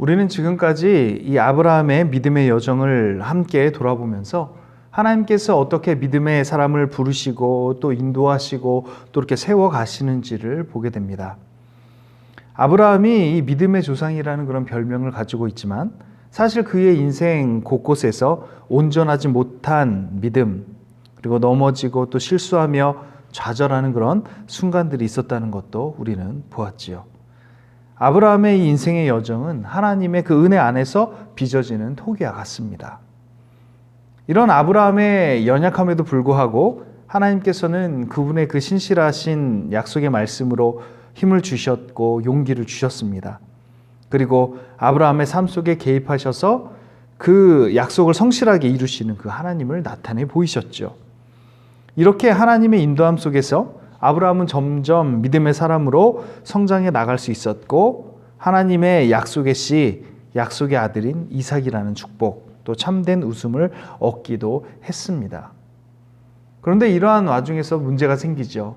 우리는 지금까지 이 아브라함의 믿음의 여정을 함께 돌아보면서 하나님께서 어떻게 믿음의 사람을 부르시고 또 인도하시고 또 이렇게 세워 가시는지를 보게 됩니다. 아브라함이 이 믿음의 조상이라는 그런 별명을 가지고 있지만 사실 그의 인생 곳곳에서 온전하지 못한 믿음, 그리고 넘어지고 또 실수하며 좌절하는 그런 순간들이 있었다는 것도 우리는 보았지요. 아브라함의 이 인생의 여정은 하나님의 그 은혜 안에서 빚어지는 토기와 같습니다. 이런 아브라함의 연약함에도 불구하고 하나님께서는 그분의 그 신실하신 약속의 말씀으로 힘을 주셨고 용기를 주셨습니다. 그리고 아브라함의 삶 속에 개입하셔서 그 약속을 성실하게 이루시는 그 하나님을 나타내 보이셨죠. 이렇게 하나님의 인도함 속에서 아브라함은 점점 믿음의 사람으로 성장해 나갈 수 있었고 하나님의 약속의 씨, 약속의 아들인 이삭이라는 축복, 또 참된 웃음을 얻기도 했습니다. 그런데 이러한 와중에서 문제가 생기죠.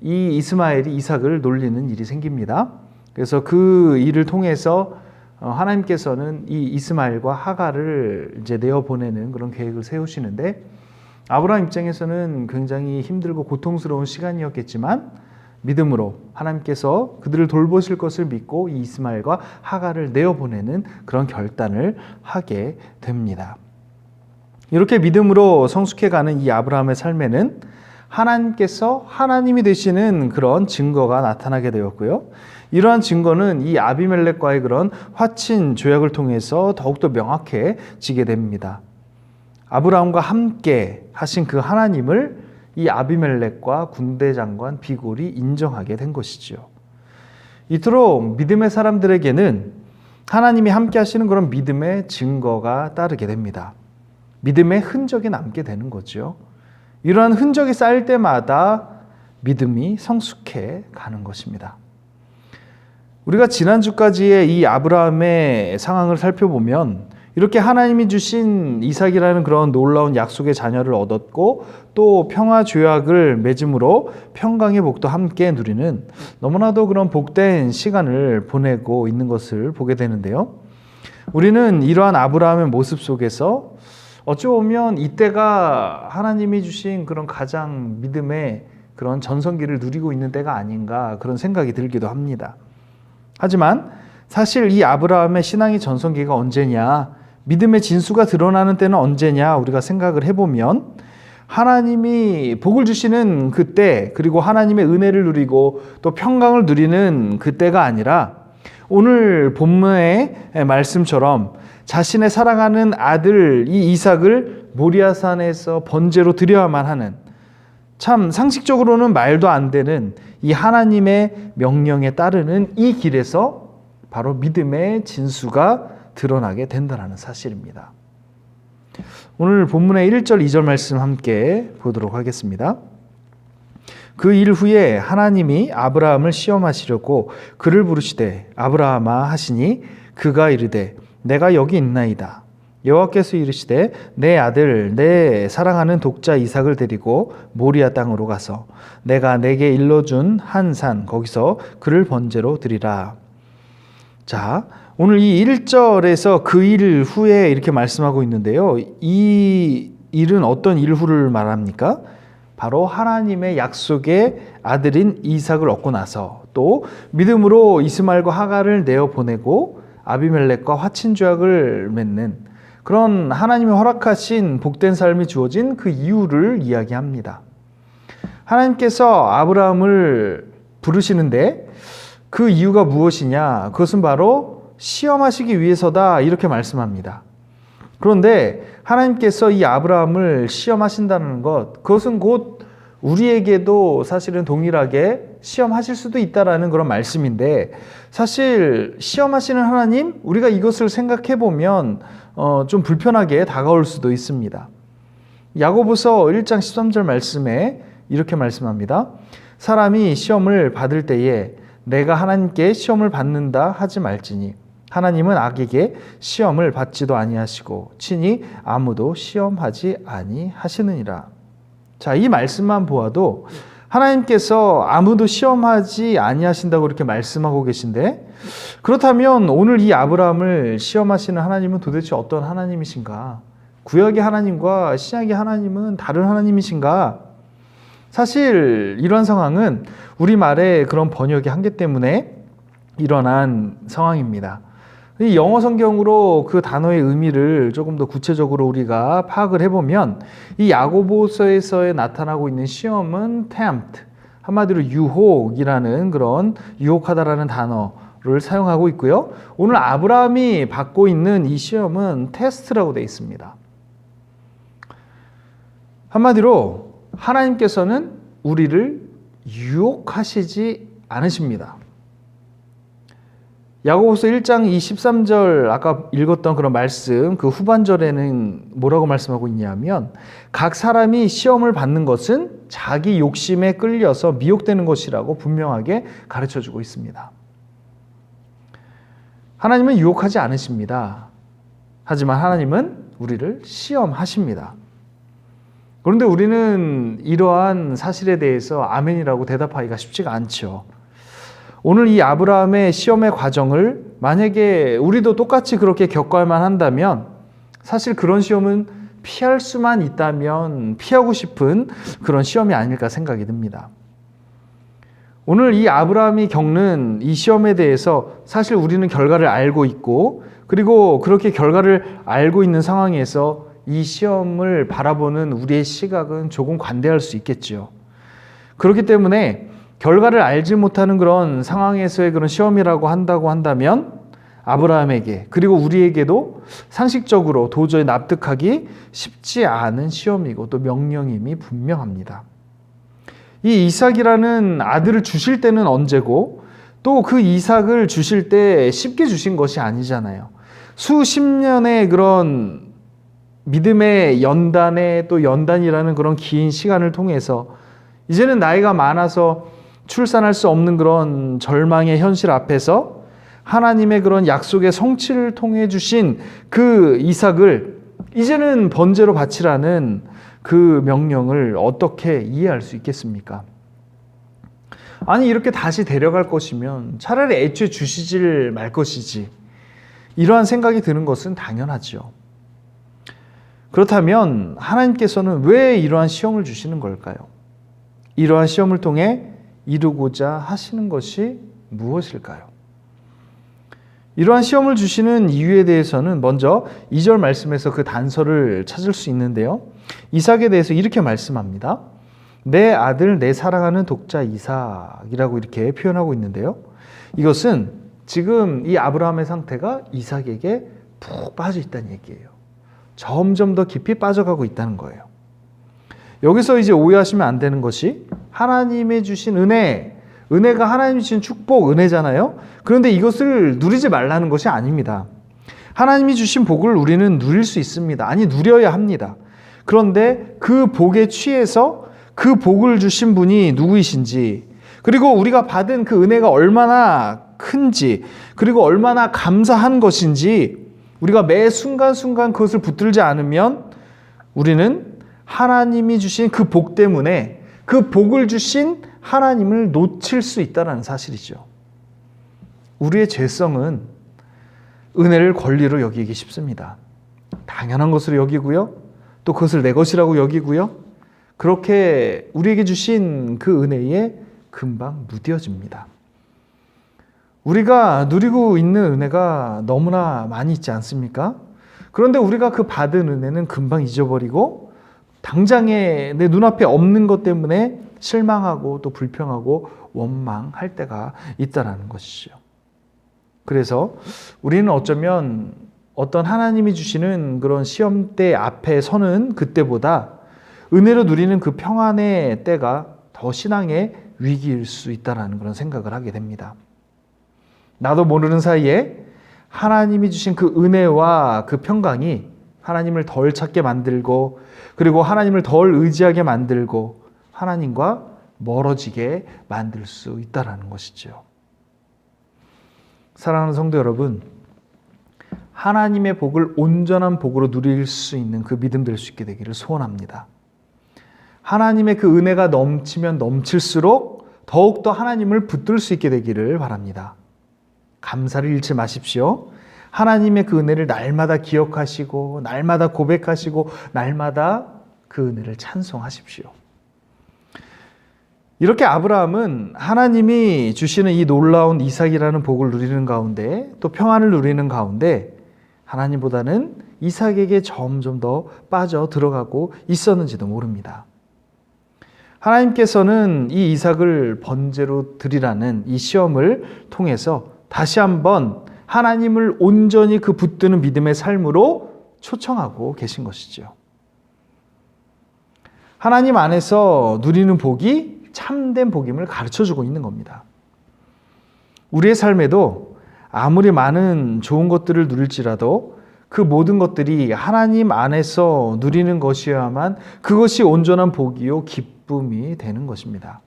이 이스마엘이 이삭을 놀리는 일이 생깁니다. 그래서 그 일을 통해서 하나님께서는 이 이스마엘과 하갈을 이제 내어보내는 그런 계획을 세우시는데 아브라함 입장에서는 굉장히 힘들고 고통스러운 시간이었겠지만 믿음으로 하나님께서 그들을 돌보실 것을 믿고 이 이스마엘과 하갈을 내어보내는 그런 결단을 하게 됩니다. 이렇게 믿음으로 성숙해가는 이 아브라함의 삶에는 하나님께서 하나님이 되시는 그런 증거가 나타나게 되었고요. 이러한 증거는 이 아비멜렉과의 그런 화친 조약을 통해서 더욱더 명확해지게 됩니다. 아브라함과 함께 하신 그 하나님을 이 아비멜렉과 군대 장관 비골이 인정하게 된 것이죠. 이토록 믿음의 사람들에게는 하나님이 함께 하시는 그런 믿음의 증거가 따르게 됩니다. 믿음의 흔적이 남게 되는 거죠. 이러한 흔적이 쌓일 때마다 믿음이 성숙해 가는 것입니다. 우리가 지난주까지의 이 아브라함의 상황을 살펴보면 이렇게 하나님이 주신 이삭이라는 그런 놀라운 약속의 자녀를 얻었고 또 평화 조약을 맺음으로 평강의 복도 함께 누리는 너무나도 그런 복된 시간을 보내고 있는 것을 보게 되는데요. 우리는 이러한 아브라함의 모습 속에서 어찌 보면 이때가 하나님이 주신 그런 가장 믿음의 그런 전성기를 누리고 있는 때가 아닌가 그런 생각이 들기도 합니다. 하지만 사실 이 아브라함의 신앙의 전성기가 언제냐, 믿음의 진수가 드러나는 때는 언제냐 우리가 생각을 해보면 하나님이 복을 주시는 그때, 그리고 하나님의 은혜를 누리고 또 평강을 누리는 그때가 아니라 오늘 본문의 말씀처럼 자신의 사랑하는 아들 이 이삭을 모리아산에서 번제로 드려야만 하는, 참 상식적으로는 말도 안 되는 이 하나님의 명령에 따르는 이 길에서 바로 믿음의 진수가 드러나게 된다는 사실입니다. 오늘 본문의 1절 2절 말씀 함께 보도록 하겠습니다. 그 일 후에 하나님이 아브라함을 시험하시려고 그를 부르시되 아브라함아 하시니 그가 이르되 내가 여기 있나이다. 여호와께서 이르시되 내 아들 내 사랑하는 독자 이삭을 데리고 모리아 땅으로 가서 내가 내게 일러준 한 산 거기서 그를 번제로 드리라. 자, 오늘 이 1절에서 그 일 후에 이렇게 말씀하고 있는데요. 이 일은 어떤 일 후를 말합니까? 바로 하나님의 약속의 아들인 이삭을 얻고 나서 또 믿음으로 이스마엘과 하갈을 내어보내고 아비멜렉과 화친조약을 맺는 그런 하나님이 허락하신 복된 삶이 주어진 그 이유를 이야기합니다. 하나님께서 아브라함을 부르시는데 그 이유가 무엇이냐? 그것은 바로 시험하시기 위해서다 이렇게 말씀합니다. 그런데 하나님께서 이 아브라함을 시험하신다는 것, 그것은 곧 우리에게도 사실은 동일하게 시험하실 수도 있다라는 그런 말씀인데, 사실 시험하시는 하나님, 우리가 이것을 생각해 보면 좀 불편하게 다가올 수도 있습니다. 야고보서 1장 13절 말씀에 이렇게 말씀합니다. 사람이 시험을 받을 때에 내가 하나님께 시험을 받는다 하지 말지니 하나님은 악에게 시험을 받지도 아니하시고 친히 아무도 시험하지 아니하시느니라. 자, 이 말씀만 보아도 하나님께서 아무도 시험하지 아니하신다고 이렇게 말씀하고 계신데, 그렇다면 오늘 이 아브라함을 시험하시는 하나님은 도대체 어떤 하나님이신가? 구약의 하나님과 신약의 하나님은 다른 하나님이신가? 사실 이런 상황은 우리말의 그런 번역의 한계 때문에 일어난 상황입니다. 이 영어 성경으로 그 단어의 의미를 조금 더 구체적으로 우리가 파악을 해보면, 이 야고보서에서 나타나고 있는 시험은 tempt, 한마디로 유혹이라는, 그런 유혹하다라는 단어를 사용하고 있고요. 오늘 아브라함이 받고 있는 이 시험은 테스트라고 되어 있습니다. 한마디로 하나님께서는 우리를 유혹하시지 않으십니다. 야고보서 1장 23절 아까 읽었던 그런 말씀, 그 후반절에는 뭐라고 말씀하고 있냐면, 각 사람이 시험을 받는 것은 자기 욕심에 끌려서 미혹되는 것이라고 분명하게 가르쳐주고 있습니다. 하나님은 유혹하지 않으십니다. 하지만 하나님은 우리를 시험하십니다. 그런데 우리는 이러한 사실에 대해서 아멘이라고 대답하기가 쉽지가 않죠. 오늘 이 아브라함의 시험의 과정을 만약에 우리도 똑같이 그렇게 겪어야만 한다면, 사실 그런 시험은 피할 수만 있다면 피하고 싶은 그런 시험이 아닐까 생각이 듭니다. 오늘 이 아브라함이 겪는 이 시험에 대해서 사실 우리는 결과를 알고 있고, 그리고 그렇게 결과를 알고 있는 상황에서 이 시험을 바라보는 우리의 시각은 조금 관대할 수 있겠죠. 그렇기 때문에 결과를 알지 못하는 그런 상황에서의 그런 시험이라고 한다고 한다면, 아브라함에게 그리고 우리에게도 상식적으로 도저히 납득하기 쉽지 않은 시험이고 또 명령임이 분명합니다. 이 이삭이라는 아들을 주실 때는 언제고, 또 그 이삭을 주실 때 쉽게 주신 것이 아니잖아요. 수십 년의 그런 믿음의 연단에 또 연단이라는 그런 긴 시간을 통해서 이제는 나이가 많아서 출산할 수 없는 그런 절망의 현실 앞에서 하나님의 그런 약속의 성취를 통해 주신 그 이삭을 이제는 번제로 바치라는 그 명령을 어떻게 이해할 수 있겠습니까? 아니, 이렇게 다시 데려갈 것이면 차라리 애초에 주시질 말 것이지, 이러한 생각이 드는 것은 당연하죠. 그렇다면 하나님께서는 왜 이러한 시험을 주시는 걸까요? 이러한 시험을 통해 이루고자 하시는 것이 무엇일까요? 이러한 시험을 주시는 이유에 대해서는 먼저 2절 말씀에서 그 단서를 찾을 수 있는데요. 이삭에 대해서 이렇게 말씀합니다. 내 아들, 내 사랑하는 독자 이삭이라고 이렇게 표현하고 있는데요. 이것은 지금 이 아브라함의 상태가 이삭에게 푹 빠져 있다는 얘기예요. 점점 더 깊이 빠져가고 있다는 거예요. 여기서 이제 오해하시면 안 되는 것이, 하나님의 주신 은혜가 하나님이 주신 축복, 은혜잖아요. 그런데 이것을 누리지 말라는 것이 아닙니다. 하나님이 주신 복을 우리는 누릴 수 있습니다. 아니, 누려야 합니다. 그런데 그 복에 취해서 그 복을 주신 분이 누구이신지, 그리고 우리가 받은 그 은혜가 얼마나 큰지, 그리고 얼마나 감사한 것인지 우리가 매 순간순간 그것을 붙들지 않으면 우리는 하나님이 주신 그 복 때문에 그 복을 주신 하나님을 놓칠 수 있다는 사실이죠. 우리의 죄성은 은혜를 권리로 여기기 쉽습니다. 당연한 것으로 여기고요. 또 그것을 내 것이라고 여기고요. 그렇게 우리에게 주신 그 은혜에 금방 무뎌집니다. 우리가 누리고 있는 은혜가 너무나 많이 있지 않습니까? 그런데 우리가 그 받은 은혜는 금방 잊어버리고 당장에 내 눈앞에 없는 것 때문에 실망하고 또 불평하고 원망할 때가 있다는 것이죠. 그래서 우리는 어쩌면 어떤 하나님이 주시는 그런 시험대 앞에 서는 그때보다 은혜로 누리는 그 평안의 때가 더 신앙의 위기일 수 있다는 그런 생각을 하게 됩니다. 나도 모르는 사이에 하나님이 주신 그 은혜와 그 평강이 하나님을 덜 찾게 만들고, 그리고 하나님을 덜 의지하게 만들고 하나님과 멀어지게 만들 수 있다는 것이죠. 사랑하는 성도 여러분, 하나님의 복을 온전한 복으로 누릴 수 있는 그 믿음 될 수 있게 되기를 소원합니다. 하나님의 그 은혜가 넘치면 넘칠수록 더욱더 하나님을 붙들 수 있게 되기를 바랍니다. 감사를 잃지 마십시오. 하나님의 그 은혜를 날마다 기억하시고 날마다 고백하시고 날마다 그 은혜를 찬송하십시오. 이렇게 아브라함은 하나님이 주시는 이 놀라운 이삭이라는 복을 누리는 가운데 또 평안을 누리는 가운데 하나님보다는 이삭에게 점점 더 빠져 들어가고 있었는지도 모릅니다. 하나님께서는 이 이삭을 번제로 드리라는 이 시험을 통해서 다시 한번 하나님을 온전히 그 붙드는 믿음의 삶으로 초청하고 계신 것이죠. 하나님 안에서 누리는 복이 참된 복임을 가르쳐주고 있는 겁니다. 우리의 삶에도 아무리 많은 좋은 것들을 누릴지라도 그 모든 것들이 하나님 안에서 누리는 것이어야만 그것이 온전한 복이요 기쁨이 되는 것입니다.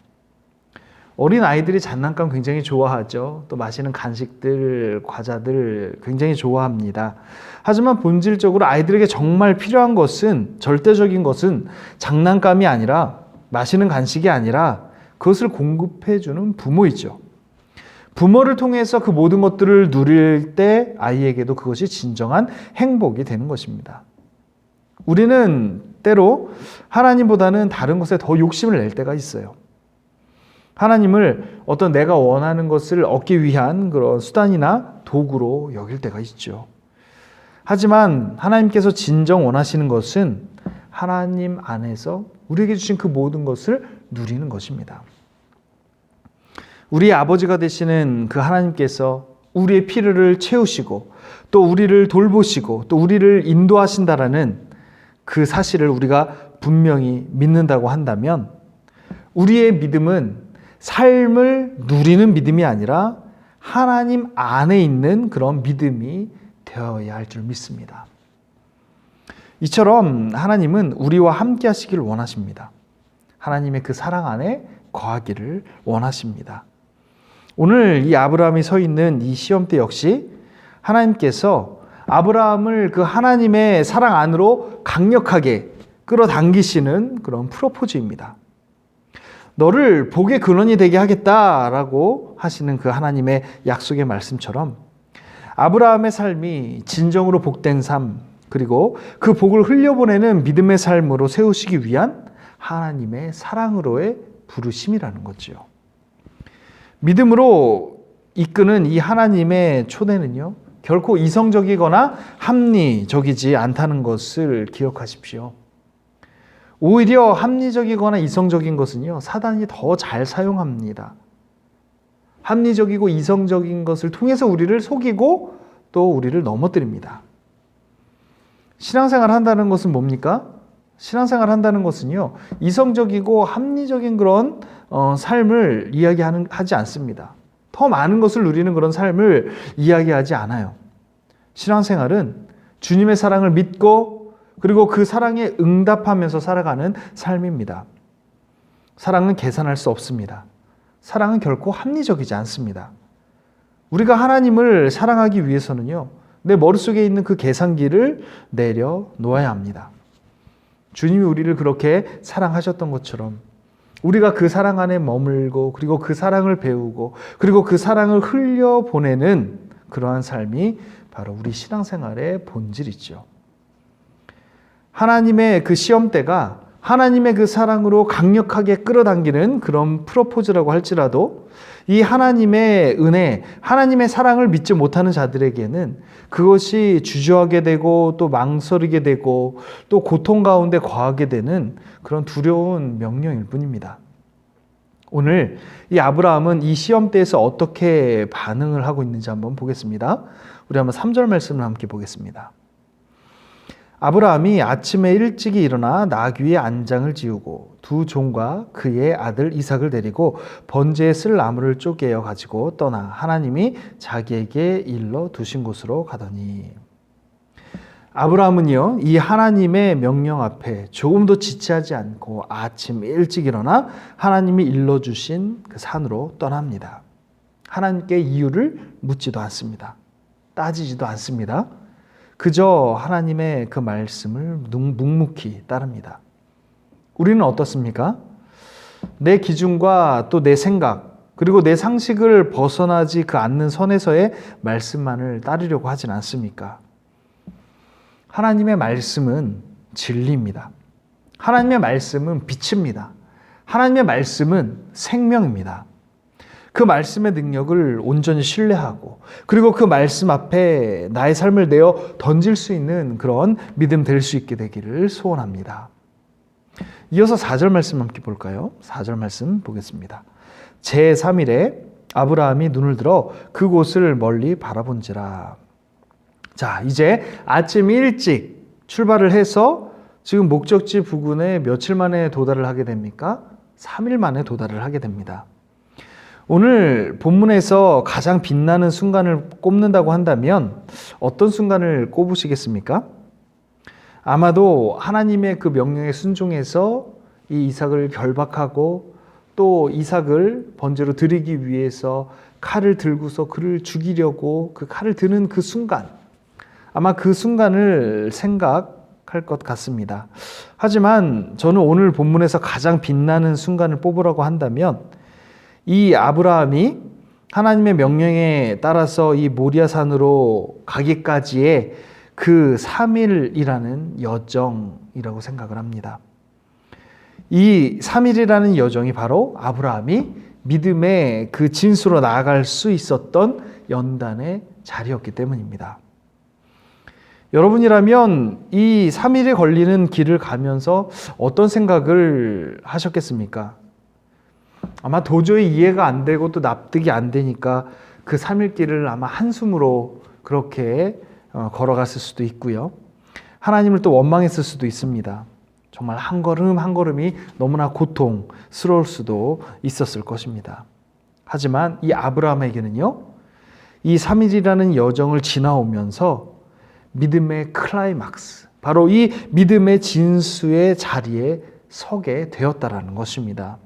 어린 아이들이 장난감 굉장히 좋아하죠. 또 마시는 간식들, 과자들 굉장히 좋아합니다. 하지만 본질적으로 아이들에게 정말 필요한 것은, 절대적인 것은 장난감이 아니라 마시는 간식이 아니라 그것을 공급해주는 부모이죠. 부모를 통해서 그 모든 것들을 누릴 때 아이에게도 그것이 진정한 행복이 되는 것입니다. 우리는 때로 하나님보다는 다른 것에 더 욕심을 낼 때가 있어요. 하나님을 어떤 내가 원하는 것을 얻기 위한 그런 수단이나 도구로 여길 때가 있죠. 하지만 하나님께서 진정 원하시는 것은 하나님 안에서 우리에게 주신 그 모든 것을 누리는 것입니다. 우리의 아버지가 되시는 그 하나님께서 우리의 필요를 채우시고 또 우리를 돌보시고 또 우리를 인도하신다라는 그 사실을 우리가 분명히 믿는다고 한다면 우리의 믿음은 삶을 누리는 믿음이 아니라 하나님 안에 있는 그런 믿음이 되어야 할 줄 믿습니다. 이처럼 하나님은 우리와 함께 하시기를 원하십니다. 하나님의 그 사랑 안에 거하기를 원하십니다. 오늘 이 아브라함이 서 있는 이 시험대 역시 하나님께서 아브라함을 그 하나님의 사랑 안으로 강력하게 끌어당기시는 그런 프로포즈입니다. 너를 복의 근원이 되게 하겠다라고 하시는 그 하나님의 약속의 말씀처럼 아브라함의 삶이 진정으로 복된 삶, 그리고 그 복을 흘려보내는 믿음의 삶으로 세우시기 위한 하나님의 사랑으로의 부르심이라는 거죠. 믿음으로 이끄는 이 하나님의 초대는요, 결코 이성적이거나 합리적이지 않다는 것을 기억하십시오. 오히려 합리적이거나 이성적인 것은요, 사단이 더 잘 사용합니다. 합리적이고 이성적인 것을 통해서 우리를 속이고 또 우리를 넘어뜨립니다. 신앙생활 한다는 것은 뭡니까? 신앙생활 한다는 것은요, 이성적이고 합리적인 그런 삶을 하지 않습니다. 더 많은 것을 누리는 그런 삶을 이야기하지 않아요. 신앙생활은 주님의 사랑을 믿고 그리고 그 사랑에 응답하면서 살아가는 삶입니다. 사랑은 계산할 수 없습니다. 사랑은 결코 합리적이지 않습니다. 우리가 하나님을 사랑하기 위해서는요, 내 머릿속에 있는 그 계산기를 내려놓아야 합니다. 주님이 우리를 그렇게 사랑하셨던 것처럼 우리가 그 사랑 안에 머물고 그리고 그 사랑을 배우고 그리고 그 사랑을 흘려보내는 그러한 삶이 바로 우리 신앙생활의 본질이죠. 하나님의 그 시험대가 하나님의 그 사랑으로 강력하게 끌어당기는 그런 프로포즈라고 할지라도 이 하나님의 은혜, 하나님의 사랑을 믿지 못하는 자들에게는 그것이 주저하게 되고 또 망설이게 되고 또 고통 가운데 거하게 되는 그런 두려운 명령일 뿐입니다. 오늘 이 아브라함은 이 시험대에서 어떻게 반응을 하고 있는지 한번 보겠습니다. 우리 한번 3절 말씀을 함께 보겠습니다. 아브라함이 아침에 일찍이 일어나 나귀의 안장을 지우고 두 종과 그의 아들 이삭을 데리고 번제에 쓸 나무를 쪼개어 가지고 떠나 하나님이 자기에게 일러 두신 곳으로 가더니, 아브라함은요, 이 하나님의 명령 앞에 조금도 지체하지 않고 아침 일찍 일어나 하나님이 일러주신 그 산으로 떠납니다. 하나님께 이유를 묻지도 않습니다. 따지지도 않습니다. 그저 하나님의 그 말씀을 묵묵히 따릅니다. 우리는 어떻습니까? 내 기준과 또 내 생각, 그리고 내 상식을 벗어나지 않는 선에서의 말씀만을 따르려고 하진 않습니까? 하나님의 말씀은 진리입니다. 하나님의 말씀은 빛입니다. 하나님의 말씀은 생명입니다. 그 말씀의 능력을 온전히 신뢰하고 그리고 그 말씀 앞에 나의 삶을 내어 던질 수 있는 그런 믿음 될 수 있게 되기를 소원합니다. 이어서 4절 말씀 함께 볼까요? 4절 말씀 보겠습니다. 제3일에 아브라함이 눈을 들어 그곳을 멀리 바라본지라. 자, 이제 아침 일찍 출발을 해서 지금 목적지 부근에 며칠 만에 도달을 하게 됩니까? 3일 만에 도달을 하게 됩니다. 오늘 본문에서 가장 빛나는 순간을 꼽는다고 한다면 어떤 순간을 꼽으시겠습니까? 아마도 하나님의 그 명령에 순종해서 이 이삭을 결박하고 또 이삭을 번제로 드리기 위해서 칼을 들고서 그를 죽이려고 그 칼을 드는 그 순간, 아마 그 순간을 생각할 것 같습니다. 하지만 저는 오늘 본문에서 가장 빛나는 순간을 뽑으라고 한다면 이 아브라함이 하나님의 명령에 따라서 이 모리아산으로 가기까지의 그 3일이라는 여정이라고 생각을 합니다. 이 3일이라는 여정이 바로 아브라함이 믿음의 그 진수로 나아갈 수 있었던 연단의 자리였기 때문입니다. 여러분이라면 이 3일에 걸리는 길을 가면서 어떤 생각을 하셨겠습니까? 아마 도저히 이해가 안 되고 또 납득이 안 되니까 그 3일 길을 아마 한숨으로 그렇게 걸어갔을 수도 있고요. 하나님을 또 원망했을 수도 있습니다. 정말 한 걸음 한 걸음이 너무나 고통스러울 수도 있었을 것입니다. 하지만 이 아브라함에게는요, 이 3일이라는 여정을 지나오면서 믿음의 클라이막스, 바로 이 믿음의 진수의 자리에 서게 되었다라는 것입니다.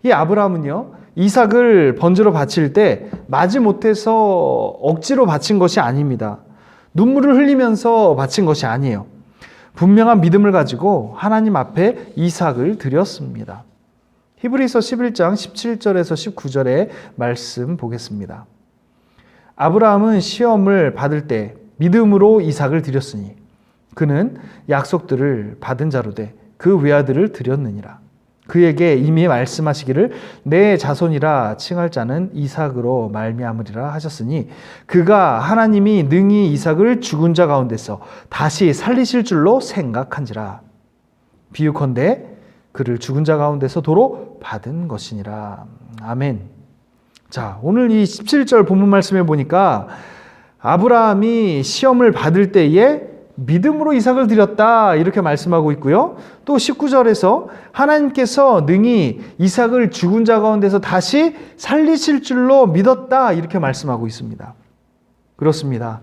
이 아브라함은요, 이삭을 번제로 바칠 때 마지못해서 억지로 바친 것이 아닙니다. 눈물을 흘리면서 바친 것이 아니에요. 분명한 믿음을 가지고 하나님 앞에 이삭을 드렸습니다. 히브리서 11장 17절에서 19절의 말씀 보겠습니다. 아브라함은 시험을 받을 때 믿음으로 이삭을 드렸으니 그는 약속들을 받은 자로 돼 그 외아들을 드렸느니라. 그에게 이미 말씀하시기를 내 자손이라 칭할 자는 이삭으로 말미암으리라 하셨으니 그가 하나님이 능히 이삭을 죽은 자 가운데서 다시 살리실 줄로 생각한지라. 비유컨대 그를 죽은 자 가운데서 도로 받은 것이니라. 아멘. 자, 오늘 이 17절 본문 말씀에 보니까 아브라함이 시험을 받을 때에 믿음으로 이삭을 드렸다 이렇게 말씀하고 있고요. 또 19절에서 하나님께서 능히 이삭을 죽은 자 가운데서 다시 살리실 줄로 믿었다 이렇게 말씀하고 있습니다. 그렇습니다.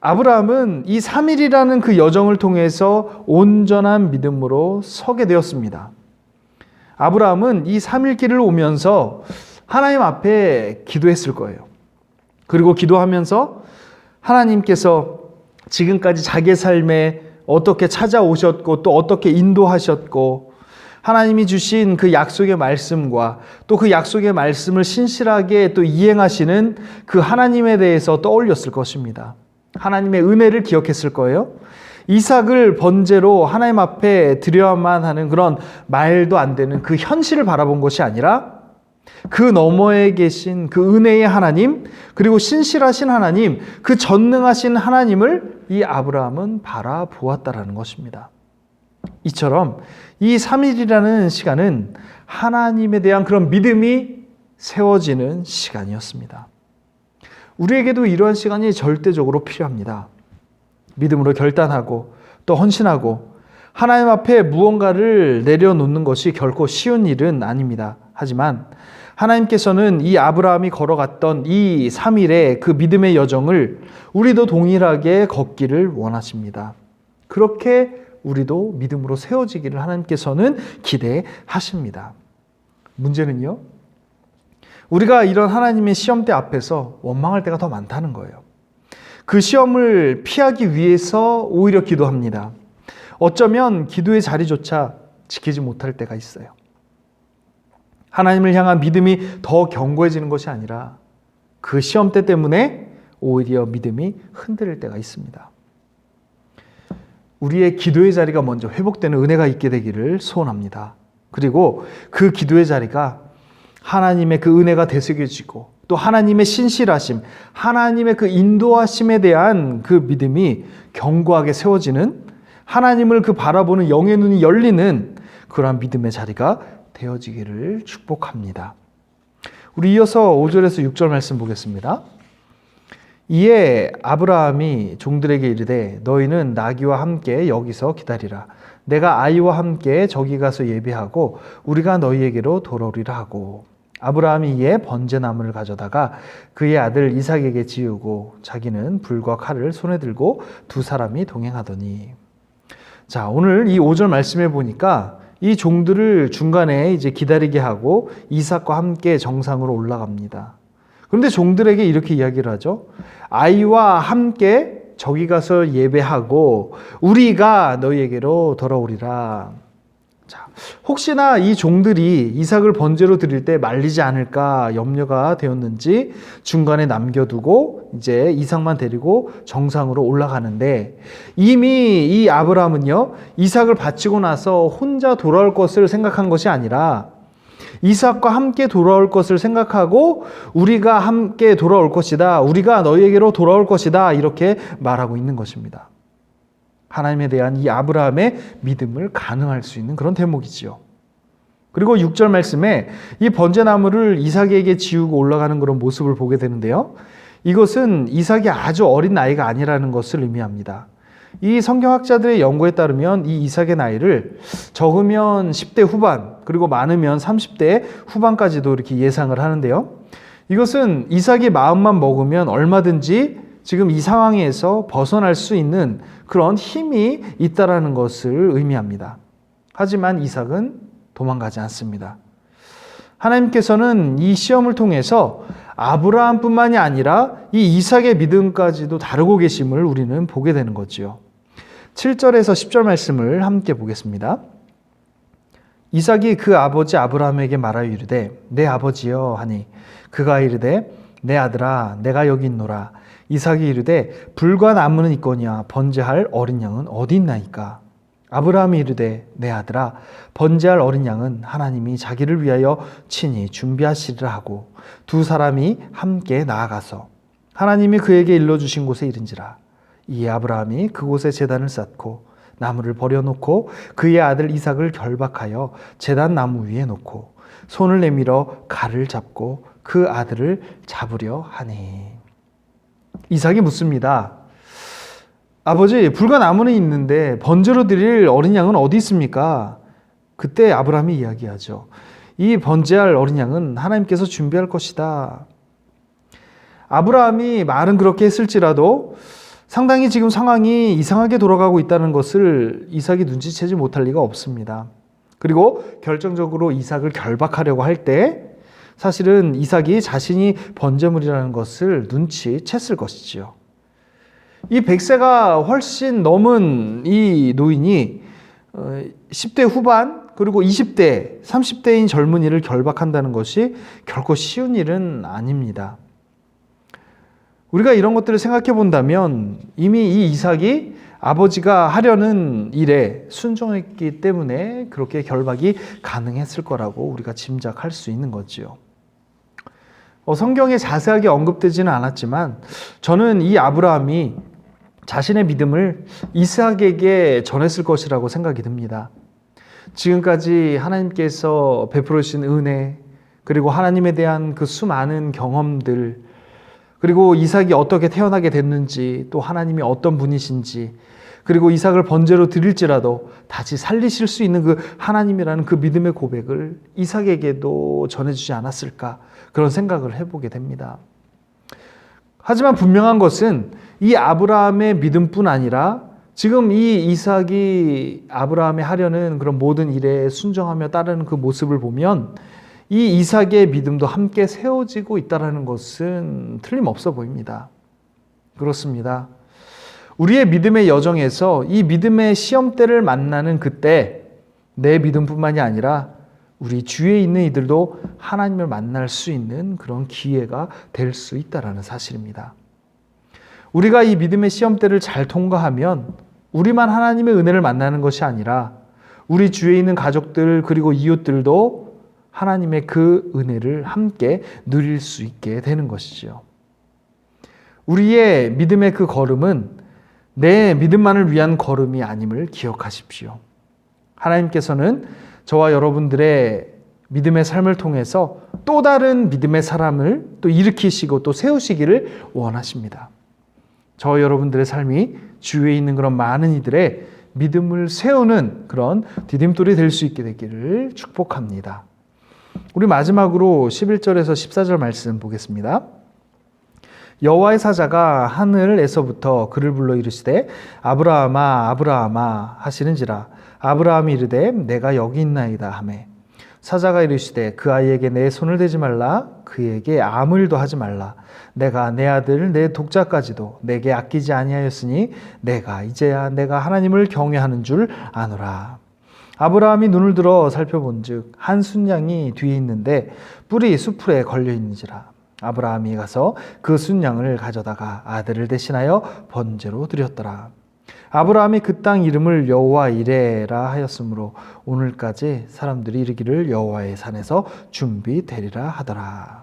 아브라함은 이 3일이라는 그 여정을 통해서 온전한 믿음으로 서게 되었습니다. 아브라함은 이 3일 길을 오면서 하나님 앞에 기도했을 거예요. 그리고 기도하면서 하나님께서 지금까지 자기의 삶에 어떻게 찾아오셨고 또 어떻게 인도하셨고 하나님이 주신 그 약속의 말씀과 또 그 약속의 말씀을 신실하게 또 이행하시는 그 하나님에 대해서 떠올렸을 것입니다. 하나님의 은혜를 기억했을 거예요. 이삭을 번제로 하나님 앞에 드려야만 하는 그런 말도 안 되는 그 현실을 바라본 것이 아니라 그 너머에 계신 그 은혜의 하나님, 그리고 신실하신 하나님, 그 전능하신 하나님을 이 아브라함은 바라보았다라는 것입니다. 이처럼 이 3일이라는 시간은 하나님에 대한 그런 믿음이 세워지는 시간이었습니다. 우리에게도 이러한 시간이 절대적으로 필요합니다. 믿음으로 결단하고 또 헌신하고 하나님 앞에 무언가를 내려놓는 것이 결코 쉬운 일은 아닙니다. 하지만 하나님께서는 이 아브라함이 걸어갔던 이 3일의 그 믿음의 여정을 우리도 동일하게 걷기를 원하십니다. 그렇게 우리도 믿음으로 세워지기를 하나님께서는 기대하십니다. 문제는요, 우리가 이런 하나님의 시험대 앞에서 원망할 때가 더 많다는 거예요. 그 시험을 피하기 위해서 오히려 기도합니다. 어쩌면 기도의 자리조차 지키지 못할 때가 있어요. 하나님을 향한 믿음이 더 견고해지는 것이 아니라 그 시험대 때문에 오히려 믿음이 흔들릴 때가 있습니다. 우리의 기도의 자리가 먼저 회복되는 은혜가 있게 되기를 소원합니다. 그리고 그 기도의 자리가 하나님의 그 은혜가 되새겨지고 또 하나님의 신실하심, 하나님의 그 인도하심에 대한 그 믿음이 견고하게 세워지는, 하나님을 그 바라보는 영의 눈이 열리는 그러한 믿음의 자리가 되어지기를 축복합니다. 우리 이어서 5절에서 6절 말씀 보겠습니다. 이에 아브라함이 종들에게 이르되 너희는 나귀와 함께 여기서 기다리라. 내가 아이와 함께 저기 가서 예배하고 우리가 너희에게로 돌아오리라 하고, 아브라함이 이에 번제나무를 가져다가 그의 아들 이삭에게 지우고 자기는 불과 칼을 손에 들고 두 사람이 동행하더니. 자, 오늘 이 5절 말씀해 보니까 이 종들을 중간에 이제 기다리게 하고 이삭과 함께 정상으로 올라갑니다. 그런데 종들에게 이렇게 이야기를 하죠. 아이와 함께 저기 가서 예배하고 우리가 너희에게로 돌아오리라. 자, 혹시나 이 종들이 이삭을 번제로 드릴 때 말리지 않을까 염려가 되었는지 중간에 남겨두고 이제 이삭만 데리고 정상으로 올라가는데, 이미 이 아브라함은요, 이삭을 바치고 나서 혼자 돌아올 것을 생각한 것이 아니라 이삭과 함께 돌아올 것을 생각하고 우리가 함께 돌아올 것이다, 우리가 너희에게로 돌아올 것이다, 이렇게 말하고 있는 것입니다. 하나님에 대한 이 아브라함의 믿음을 가능할 수 있는 그런 대목이지요. 그리고 6절 말씀에 이 번제나무를 이삭에게 지우고 올라가는 그런 모습을 보게 되는데요, 이것은 이삭이 아주 어린 나이가 아니라는 것을 의미합니다. 이 성경학자들의 연구에 따르면 이 이삭의 나이를 적으면 10대 후반, 그리고 많으면 30대 후반까지도 이렇게 예상을 하는데요, 이것은 이삭이 마음만 먹으면 얼마든지 지금 이 상황에서 벗어날 수 있는 그런 힘이 있다라는 것을 의미합니다. 하지만 이삭은 도망가지 않습니다. 하나님께서는 이 시험을 통해서 아브라함뿐만이 아니라 이 이삭의 믿음까지도 다루고 계심을 우리는 보게 되는 거지요. 7절에서 10절 말씀을 함께 보겠습니다. 이삭이 그 아버지 아브라함에게 말하여 이르되 내 아버지여 하니 그가 이르되 내 아들아 내가 여기 있노라. 이삭이 이르되 불과 나무는 있거니와 번제할 어린 양은 어디 있나이까. 아브라함이 이르되 내 아들아 번제할 어린 양은 하나님이 자기를 위하여 친히 준비하시리라 하고 두 사람이 함께 나아가서 하나님이 그에게 일러주신 곳에 이른지라. 이에 아브라함이 그곳에 제단을 쌓고 나무를 버려놓고 그의 아들 이삭을 결박하여 제단 나무 위에 놓고 손을 내밀어 칼을 잡고 그 아들을 잡으려 하니. 이삭이 묻습니다. 아버지, 불과 나무는 있는데 번제로 드릴 어린 양은 어디 있습니까? 그때 아브라함이 이야기하죠. 이 번제할 어린 양은 하나님께서 준비할 것이다. 아브라함이 말은 그렇게 했을지라도 상당히 지금 상황이 이상하게 돌아가고 있다는 것을 이삭이 눈치채지 못할 리가 없습니다. 그리고 결정적으로 이삭을 결박하려고 할 때 사실은 이삭이 자신이 번제물이라는 것을 눈치챘을 것이지요. 이 100세가 훨씬 넘은 이 노인이 10대 후반 그리고 20대, 30대인 젊은이를 결박한다는 것이 결코 쉬운 일은 아닙니다. 우리가 이런 것들을 생각해 본다면 이미 이 이삭이 아버지가 하려는 일에 순종했기 때문에 그렇게 결박이 가능했을 거라고 우리가 짐작할 수 있는 거지요. 성경에 자세하게 언급되지는 않았지만 저는 이 아브라함이 자신의 믿음을 이삭에게 전했을 것이라고 생각이 듭니다. 지금까지 하나님께서 베풀어 주신 은혜, 그리고 하나님에 대한 그 수많은 경험들, 그리고 이삭이 어떻게 태어나게 됐는지, 또 하나님이 어떤 분이신지, 그리고 이삭을 번제로 드릴지라도 다시 살리실 수 있는 그 하나님이라는 그 믿음의 고백을 이삭에게도 전해주지 않았을까, 그런 생각을 해보게 됩니다. 하지만 분명한 것은 이 아브라함의 믿음뿐 아니라 지금 이 이삭이 아브라함이 하려는 그런 모든 일에 순종하며 따르는 그 모습을 보면 이 이삭의 믿음도 함께 세워지고 있다는 것은 틀림없어 보입니다. 그렇습니다. 우리의 믿음의 여정에서 이 믿음의 시험대를 만나는 그때 내 믿음뿐만이 아니라 우리 주위에 있는 이들도 하나님을 만날 수 있는 그런 기회가 될 수 있다는 사실입니다. 우리가 이 믿음의 시험대를 잘 통과하면 우리만 하나님의 은혜를 만나는 것이 아니라 우리 주위에 있는 가족들 그리고 이웃들도 하나님의 그 은혜를 함께 누릴 수 있게 되는 것이지요. 우리의 믿음의 그 걸음은 내 믿음만을 위한 걸음이 아님을 기억하십시오. 하나님께서는 저와 여러분들의 믿음의 삶을 통해서 또 다른 믿음의 사람을 또 일으키시고 또 세우시기를 원하십니다. 저와 여러분들의 삶이 주위에 있는 그런 많은 이들의 믿음을 세우는 그런 디딤돌이 될 수 있게 되기를 축복합니다. 우리 마지막으로 11절에서 14절 말씀 보겠습니다. 여호와의 사자가 하늘에서부터 그를 불러 이르시되 아브라함아 아브라함아 하시는지라 아브라함이 이르되 내가 여기 있나이다 하매 사자가 이르시되 그 아이에게 내 손을 대지 말라 그에게 아무 일도 하지 말라 내가 내 아들 내 독자까지도 내게 아끼지 아니하였으니 내가 이제야 내가 하나님을 경외하는 줄 아노라. 아브라함이 눈을 들어 살펴본즉 한 순양이 뒤에 있는데 뿔이 수풀에 걸려 있는지라. 아브라함이 가서 그 순양을 가져다가 아들을 대신하여 번제로 드렸더라. 아브라함이 그 땅 이름을 여호와 이레라 하였으므로 오늘까지 사람들이 이르기를 여호와의 산에서 준비되리라 하더라.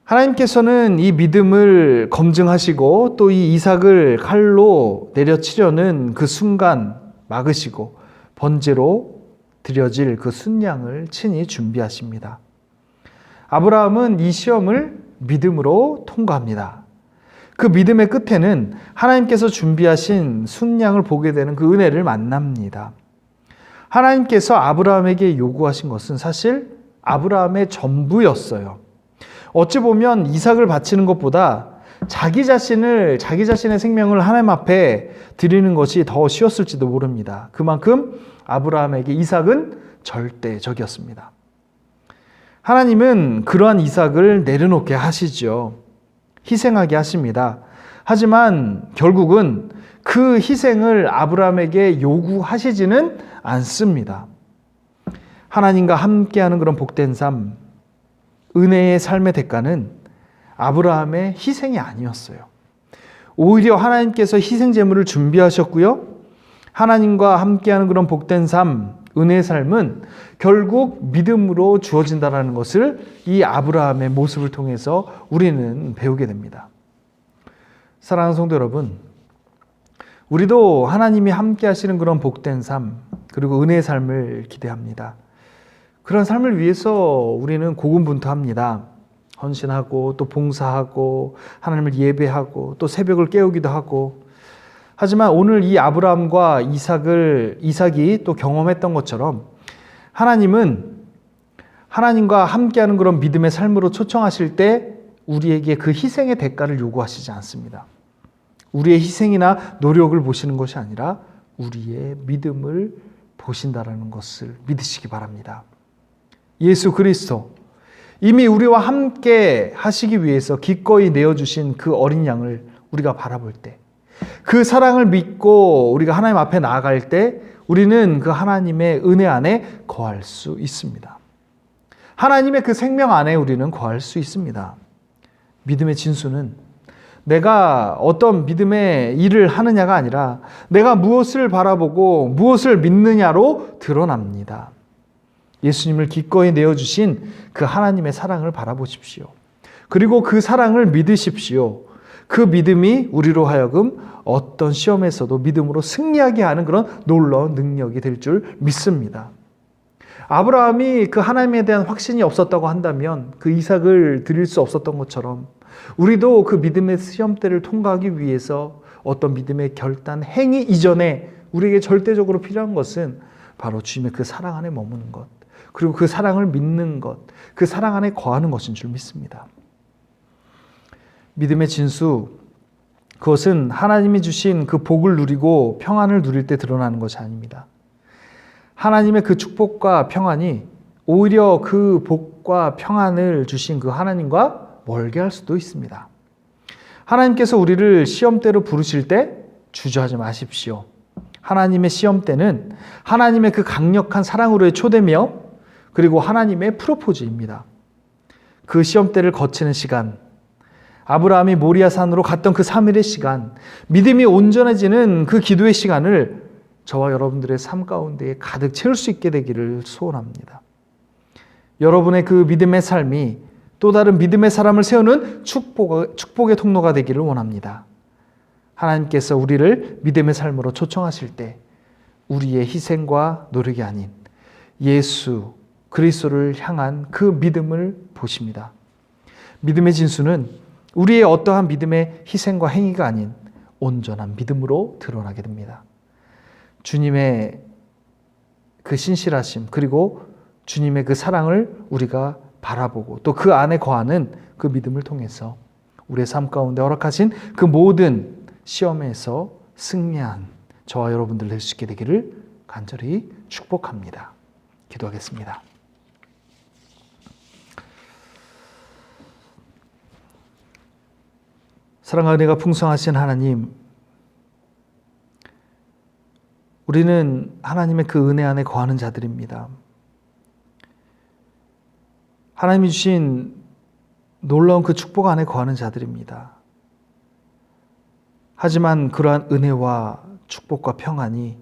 하나님께서는 이 믿음을 검증하시고 또 이 이삭을 칼로 내려치려는 그 순간 막으시고 번제로 드려질 그 순양을 친히 준비하십니다. 아브라함은 이 시험을 믿음으로 통과합니다. 그 믿음의 끝에는 하나님께서 준비하신 순양을 보게 되는 그 은혜를 만납니다. 하나님께서 아브라함에게 요구하신 것은 사실 아브라함의 전부였어요. 어찌 보면 이삭을 바치는 것보다 자기 자신의 생명을 하나님 앞에 드리는 것이 더 쉬웠을지도 모릅니다. 그만큼 아브라함에게 이삭은 절대적이었습니다. 하나님은 그러한 이삭을 내려놓게 하시죠. 희생하게 하십니다. 하지만 결국은 그 희생을 아브라함에게 요구하시지는 않습니다. 하나님과 함께하는 그런 복된 삶, 은혜의 삶의 대가는 아브라함의 희생이 아니었어요. 오히려 하나님께서 희생 제물을 준비하셨고요. 하나님과 함께하는 그런 복된 삶, 은혜의 삶은 결국 믿음으로 주어진다는 것을 이 아브라함의 모습을 통해서 우리는 배우게 됩니다. 사랑하는 성도 여러분, 우리도 하나님이 함께 하시는 그런 복된 삶, 그리고 은혜의 삶을 기대합니다. 그런 삶을 위해서 우리는 고군분투합니다. 헌신하고 또 봉사하고 하나님을 예배하고 또 새벽을 깨우기도 하고. 하지만 오늘 이 아브라함과 이삭이 또 경험했던 것처럼 하나님은 하나님과 함께하는 그런 믿음의 삶으로 초청하실 때 우리에게 그 희생의 대가를 요구하시지 않습니다. 우리의 희생이나 노력을 보시는 것이 아니라 우리의 믿음을 보신다는 것을 믿으시기 바랍니다. 예수 그리스도, 이미 우리와 함께 하시기 위해서 기꺼이 내어주신 그 어린 양을 우리가 바라볼 때, 그 사랑을 믿고 우리가 하나님 앞에 나아갈 때 우리는 그 하나님의 은혜 안에 거할 수 있습니다. 하나님의 그 생명 안에 우리는 거할 수 있습니다. 믿음의 진수는 내가 어떤 믿음의 일을 하느냐가 아니라 내가 무엇을 바라보고 무엇을 믿느냐로 드러납니다. 예수님을 기꺼이 내어주신 그 하나님의 사랑을 바라보십시오. 그리고 그 사랑을 믿으십시오. 그 믿음이 우리로 하여금 어떤 시험에서도 믿음으로 승리하게 하는 그런 놀라운 능력이 될 줄 믿습니다. 아브라함이 그 하나님에 대한 확신이 없었다고 한다면 그 이삭을 드릴 수 없었던 것처럼 우리도 그 믿음의 시험대를 통과하기 위해서 어떤 믿음의 결단, 행위 이전에 우리에게 절대적으로 필요한 것은 바로 주님의 그 사랑 안에 머무는 것, 그리고 그 사랑을 믿는 것, 그 사랑 안에 거하는 것인 줄 믿습니다. 믿음의 진수, 그것은 하나님이 주신 그 복을 누리고 평안을 누릴 때 드러나는 것이 아닙니다. 하나님의 그 축복과 평안이 오히려 그 복과 평안을 주신 그 하나님과 멀게 할 수도 있습니다. 하나님께서 우리를 시험대로 부르실 때 주저하지 마십시오. 하나님의 시험 때는 하나님의 그 강력한 사랑으로의 초대며 그리고 하나님의 프로포즈입니다. 그 시험 때를 거치는 시간, 아브라함이 모리아산으로 갔던 그 3일의 시간, 믿음이 온전해지는 그 기도의 시간을 저와 여러분들의 삶 가운데 가득 채울 수 있게 되기를 소원합니다. 여러분의 그 믿음의 삶이 또 다른 믿음의 사람을 세우는 축복의 통로가 되기를 원합니다. 하나님께서 우리를 믿음의 삶으로 초청하실 때 우리의 희생과 노력이 아닌 예수 그리스도를 향한 그 믿음을 보십니다. 믿음의 진수는 우리의 어떠한 믿음의 희생과 행위가 아닌 온전한 믿음으로 드러나게 됩니다. 주님의 그 신실하심 그리고 주님의 그 사랑을 우리가 바라보고 또 그 안에 거하는 그 믿음을 통해서 우리의 삶 가운데 허락하신 그 모든 시험에서 승리한 저와 여러분들 될 수 있게 되기를 간절히 축복합니다. 기도하겠습니다. 사랑과 은혜가 풍성하신 하나님, 우리는 하나님의 그 은혜 안에 거하는 자들입니다. 하나님이 주신 놀라운 그 축복 안에 거하는 자들입니다. 하지만 그러한 은혜와 축복과 평안이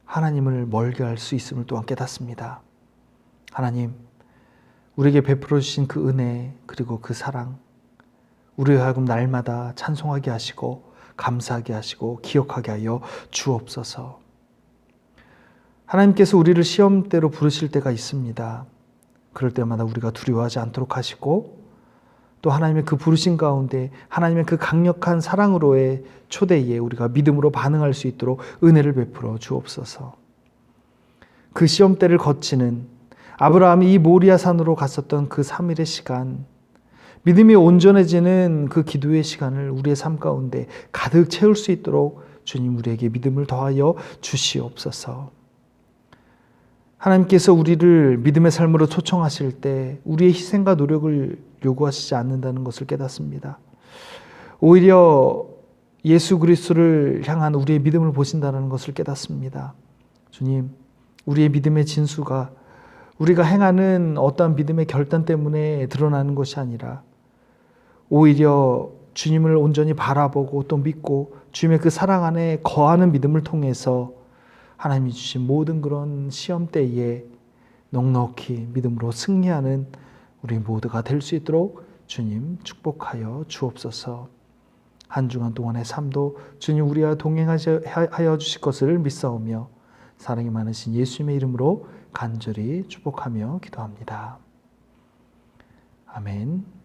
하나님을 멀게 할 수 있음을 또한 깨닫습니다. 하나님, 우리에게 베풀어 주신 그 은혜 그리고 그 사랑, 우리의 하여금 날마다 찬송하게 하시고 감사하게 하시고 기억하게 하여 주옵소서. 하나님께서 우리를 시험대로 부르실 때가 있습니다. 그럴 때마다 우리가 두려워하지 않도록 하시고 또 하나님의 그 부르심 가운데 하나님의 그 강력한 사랑으로의 초대에 우리가 믿음으로 반응할 수 있도록 은혜를 베풀어 주옵소서. 그 시험대를 거치는 아브라함이 이 모리아산으로 갔었던 그 3일의 시간, 믿음이 온전해지는 그 기도의 시간을 우리의 삶 가운데 가득 채울 수 있도록 주님 우리에게 믿음을 더하여 주시옵소서. 하나님께서 우리를 믿음의 삶으로 초청하실 때 우리의 희생과 노력을 요구하시지 않는다는 것을 깨닫습니다. 오히려 예수 그리스도를 향한 우리의 믿음을 보신다는 것을 깨닫습니다. 주님, 우리의 믿음의 진수가 우리가 행하는 어떠한 믿음의 결단 때문에 드러나는 것이 아니라 오히려 주님을 온전히 바라보고 또 믿고 주님의 그 사랑 안에 거하는 믿음을 통해서 하나님이 주신 모든 그런 시험 때에 넉넉히 믿음으로 승리하는 우리 모두가 될 수 있도록 주님 축복하여 주옵소서. 한 주간 동안의 삶도 주님 우리와 동행하여 주실 것을 믿사오며 사랑이 많으신 예수님의 이름으로 간절히 축복하며 기도합니다. 아멘.